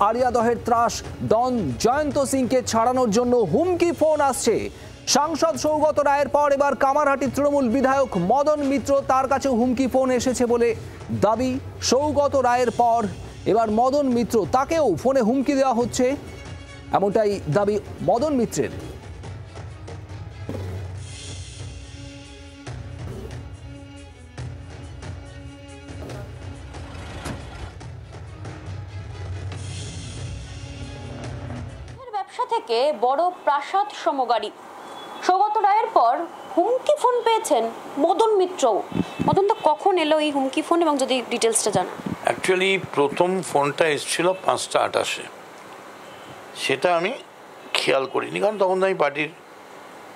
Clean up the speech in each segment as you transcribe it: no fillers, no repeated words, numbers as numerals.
আরিয়াদহের ত্রাস ডন জয়ন্ত সিংকে ছাড়ানোর জন্য হুমকি ফোন আসছে। সাংসদ সৌগত রায়ের পর এবার কামারহাটি তৃণমূল বিধায়ক মদন মিত্র, তার কাছে হুমকি ফোন এসেছে বলে দাবি। সৌগত রায়ের পর এবার মদন মিত্র, তাকেও ফোনে হুমকি দেওয়া হচ্ছে, এমনটাই দাবি মদন মিত্রের। ব্যবসা থেকে বড় প্রাসাদ সমগাড়ি, সৌগত রায়ের পর হুমকি ফোন পেয়েছেন মদন মিত্র। মদন, তো কখন এলো এই হুমকি ফোন এবং যদি ডিটেলসটা জানা। অ্যাকচুয়ালি প্রথম ফোনটা এসেছিল 5:28, সেটা আমি খেয়াল করিনি, কারণ তখন আমি পার্টির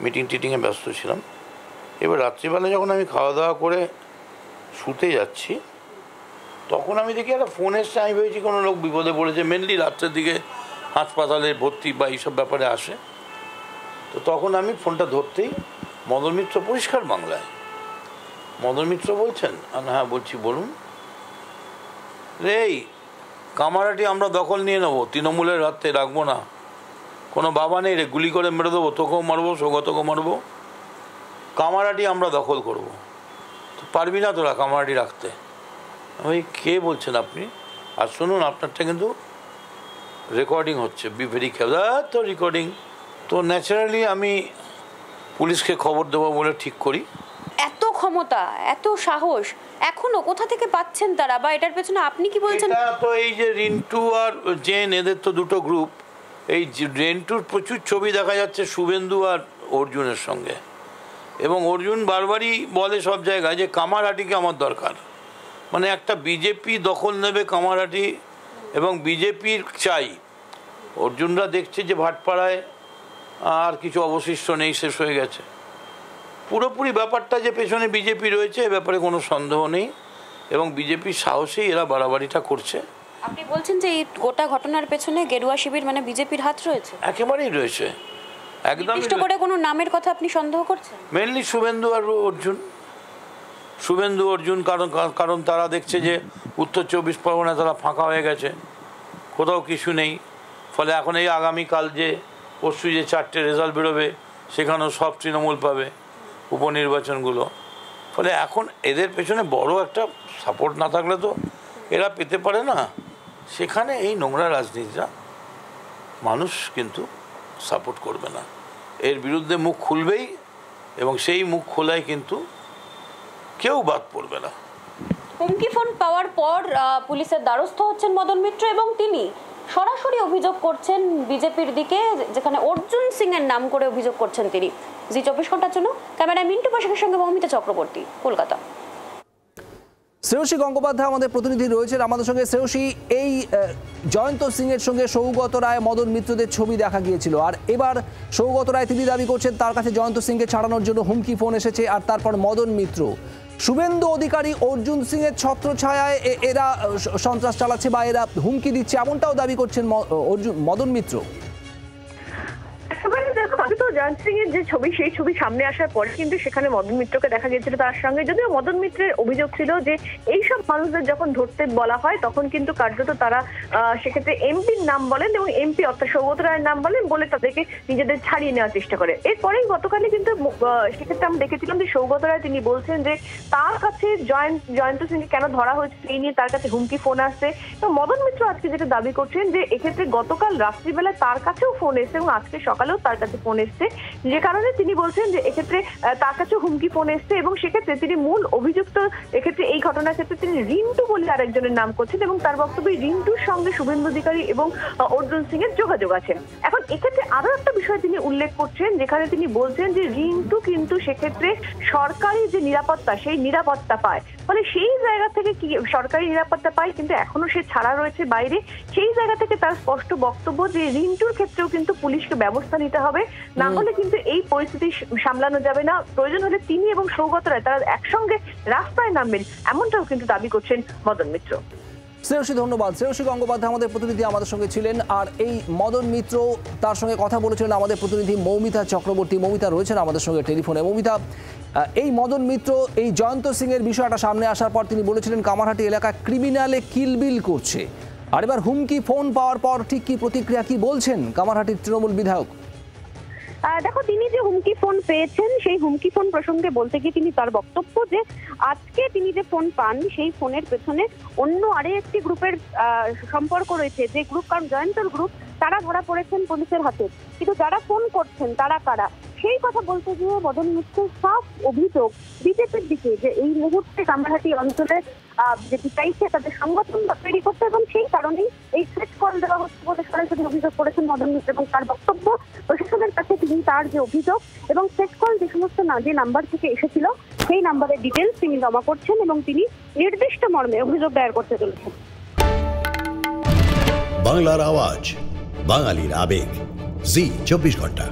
মিটিংয়ে ব্যস্ত ছিলাম। এবার রাত্রিবেলা যখন আমি খাওয়া দাওয়া করে শুতে যাচ্ছি, তখন আমি দেখি একটা ফোন এসছে। আমি ভেবেছি কোনো লোক বিপদে পড়েছে, মেনলি রাত্রের দিকে হাসপাতালে ভর্তি বা এইসব ব্যাপারে আসে। তো তখন আমি ফোনটা ধরতেই মদন মিত্র, পরিষ্কার বাংলায় মদন মিত্র বলছেন, হ্যাঁ বলছি, বলুন। রে, কামারহাটি আমরা দখল নিয়ে নেবো, তৃণমূলের রাত্রে রাখবো না, কোনো বাবা নেই রে, গুলি করে মেরে দেবো, তোকেও মারবো, সৌগতকেও মারবো, কামারহাটি আমরা দখল করবো, তো পারবি না তোরা কামারহাটি রাখতে। আমি, কে বলছেন আপনি? আর শুনুন, আপনারটা কিন্তু রেকর্ডিং হচ্ছে, বি ভেরি কেয়ারফুল। তো রেকর্ডিং তো ন্যাচারালি আমি পুলিশকে খবর দেবো বলে ঠিক করি। এত ক্ষমতা, এত সাহস এখনো কোথা থেকে পাচ্ছেন তারা, বা এটার পেছনে আপনি কি বলছেন? তো এই যে রিন্টু আর জেন, এদের তো দুটো গ্রুপ। এই রিন্টুর প্রচুর ছবি দেখা যাচ্ছে শুভেন্দু আর অর্জুনের সঙ্গে, এবং অর্জুন বারবারই বলে সব জায়গায় যে কামারহাটিকে আমার দরকার। মানে একটা বিজেপি দখল নেবে কামারহাটি, এবং বিজেপির চাই। অর্জুনরা দেখছে যে ভাটপাড়ায় আর কিছু অবশিষ্ট নেই, শেষ হয়ে গেছে পুরোপুরি ব্যাপারটা, যে পেছনে বিজেপি রয়েছে এ ব্যাপারে কোনো সন্দেহ নেই, এবং বিজেপির সাহসেই এরা বাড়াবাড়িটা করছে। আপনি বলছেন যে এই গোটা ঘটনার পেছনে গেরুয়া শিবির মানে বিজেপির হাত রয়েছে? একেবারেই রয়েছে, একদম। নির্দিষ্ট করে কোনো নামের কথা আপনি সন্দেহ করছেন? মেনলি শুভেন্দু আর অর্জুন, শুভেন্দু অর্জুন, কারণ তারা দেখছে যে উত্তর 24 পরগনায় তারা ফাঁকা হয়ে গেছে, কোথাও কিছু নেই। ফলে এখন এই আগামীকাল যে পরশু যে 4টে রেজাল্ট বেরোবে, সেখানেও সব তৃণমূল পাবে উপনির্বাচনগুলো। ফলে এখন এদের পেছনে বড় একটা সাপোর্ট না থাকলে তো এরা পেতে পারে না। সেখানে এই নোংরা রাজনীতিটা মানুষ কিন্তু সাপোর্ট করবে না, এর বিরুদ্ধে মুখ খুলবেই, এবং সেই মুখ খোলায় কিন্তু কেউ বাদ পড়বে না। হুমকি ফোন পাওয়ার পর পুলিশের দ্বারস্থ হচ্ছেন মদন মিত্র, এবং তিনি সরাসরি অভিযোগ করছেন বিজেপির দিকে, যেখানে অর্জুন সিং এর নাম করে অভিযোগ করছেন তিনি। জি 24 ঘন্টার জন্য ক্যামেরায় মিন্টু পাশাকের সঙ্গে মৌমিতা চক্রবর্তী, কলকাতা। শ্রেয়সী গঙ্গোপাধ্যায় আমাদের প্রতিনিধি রয়েছেন আমাদের সঙ্গে। শ্রেয়সী, এই জয়ন্ত সিং এর সঙ্গে সৌগত রায়, মদন মিত্রদের ছবি দেখা গিয়েছিল, আর এবার সৌগত রায় তিনি দাবি করছেন তার কাছে জয়ন্ত সিংকে ছাড়ানোর জন্য হুমকি ফোন এসেছে, আর তারপর মদন মিত্র, শুভেন্দু অধিকারী, অর্জুন সিং এর ছত্রছায়ায় এরা সন্ত্রাস চালাচ্ছে বা এরা হুমকি দিচ্ছে, এমনটাও দাবি করছেন মদন মিত্র। আমি তো জয়ন্ত সিং এর যে ছবি, সেই ছবি সামনে আসার পরে কিন্তু সেখানে মদন মিত্রকে দেখা গিয়েছিল তার সঙ্গে। যদিও মদন মিত্রের অভিযোগ ছিল যে এইসব মানুষদের যখন ধরতে বলা হয় তখন কিন্তু কার্যত তারা সেক্ষেত্রে এমপির নাম বলেন, এবং এমপি অর্থাৎ সৌগত রায়ের নাম বলেন, বলে তাদেরকে নিজেদের ছাড়িয়ে নেওয়ার চেষ্টা করে। এরপরেই গতকালই কিন্তু সেক্ষেত্রে আমরা দেখেছিলাম যে সৌগত রায় তিনি বলছেন যে তার কাছে জয়ন্ত সিংকে কেন ধরা হয়েছে সেই নিয়ে তার কাছে হুমকি ফোন আসছে। তো মদন মিত্র আজকে যেটা দাবি করছেন যে এক্ষেত্রে গতকাল রাত্রিবেলায় তার কাছেও ফোন এসছে, এবং আজকে সকালেও তার কাছে ফোন এসছে, যে কারণে তিনি বলছেন যে এক্ষেত্রে তার কাছে হুমকি ফোন এসছে, এবং সেক্ষেত্রে তিনি মূল অভিযুক্ত এক্ষেত্রে এই ঘটনার ক্ষেত্রে তিনি রিন্টু বলে আরেকজনের নাম করছেন, এবং তার বক্তব্য রিন্টুর সঙ্গে শুভেন্দু অধিকারী এবং অর্জুন সিং এর যোগাযোগ আছে। এখন এক্ষেত্রে আরো একটা বিষয় তিনি উল্লেখ করছেন, যেখানে তিনি বলছেন যে রিন্টু কিন্তু সেক্ষেত্রে সরকারি যে নিরাপত্তা, সেই নিরাপত্তা পায়, ফলে সেই জায়গা থেকে কি সরকারি নিরাপত্তা পায়, কিন্তু এখনো সে ছাড়া রয়েছে বাইরে। সেই জায়গা থেকে তার স্পষ্ট বক্তব্য যে রিন্টুর ক্ষেত্রেও কিন্তু পুলিশকে ব্যবস্থা নিতে হবে, না হলে কিন্তু এই পরিস্থিতি সামলানো যাবে না। প্রয়োজন হলে তিনি এবং সৌগত রায় তারা একসঙ্গে রাস্তায় নামবেন, এমনটাও কিন্তু দাবি করছেন মদন মিত্র। শ্রেয়সী, ধন্যবাদ। শ্রেয়সী গঙ্গোপাধ্যায় আমাদের প্রতিনিধি আমাদের সঙ্গে ছিলেন, আর এই মদন মিত্র, তার সঙ্গে কথা বলেছিলেন আমাদের প্রতিনিধি মৌমিতা চক্রবর্তী। মৌমিতা রয়েছেন আমাদের সঙ্গে টেলিফোনে। মৌমিতা, এই মদন মিত্র এই জয়ন্ত সিং এর বিষয়টা সামনে আসার পর তিনি বলেছিলেন কামারহাটি এলাকা ক্রিমিনালে কিলবিল করছে, আর এবার হুমকি ফোন পাওয়ার পর ঠিক কি প্রতিক্রিয়া, কি বলছেন কামারহাটির তৃণমূল বিধায়ক? দেখো, তিনি যে হুমকি ফোন পেয়েছেন সেই হুমকি ফোন প্রসঙ্গে বলতে গিয়ে তিনি তার বক্তব্য যে আজকে তিনি যে ফোন পান সেই ফোনের পেছনে অন্য একটি গ্রুপের সম্পর্ক রয়েছে, যে গ্রুপ, কারণ জয়ন্তর গ্রুপ তারা ধরা পড়েছেন পুলিশের হাতে, কিন্তু যারা ফোন করছেন তারা কারা সেই কথা বলতে গিয়ে মদন মিত্রের সাফ অভিযোগ বিজেপির দিকে যে এই মুহূর্তে কামারহাটি অঞ্চলে যেটি চাইছে তাদের সংগঠন তৈরি করতে, এবং সেই কারণেই এই থ্রেট কল দেওয়া হচ্ছে বলে সরাসরি অভিযোগ করেছেন মদন মিত্র। এবং তার বক্তব্য, প্রশাসনের কাছে তিনি তার যে অভিযোগ এবং থ্রেট কল যে সমস্ত যে নাম্বার থেকে এসেছিল সেই নাম্বারের ডিটেলস তিনি জমা করছেন এবং তিনি নির্দিষ্ট মর্মে অভিযোগ দায়ের করতে চলেছেন। বাংলার আওয়াজ, বাঙালির আবেগ, জি 24 ঘন্টা।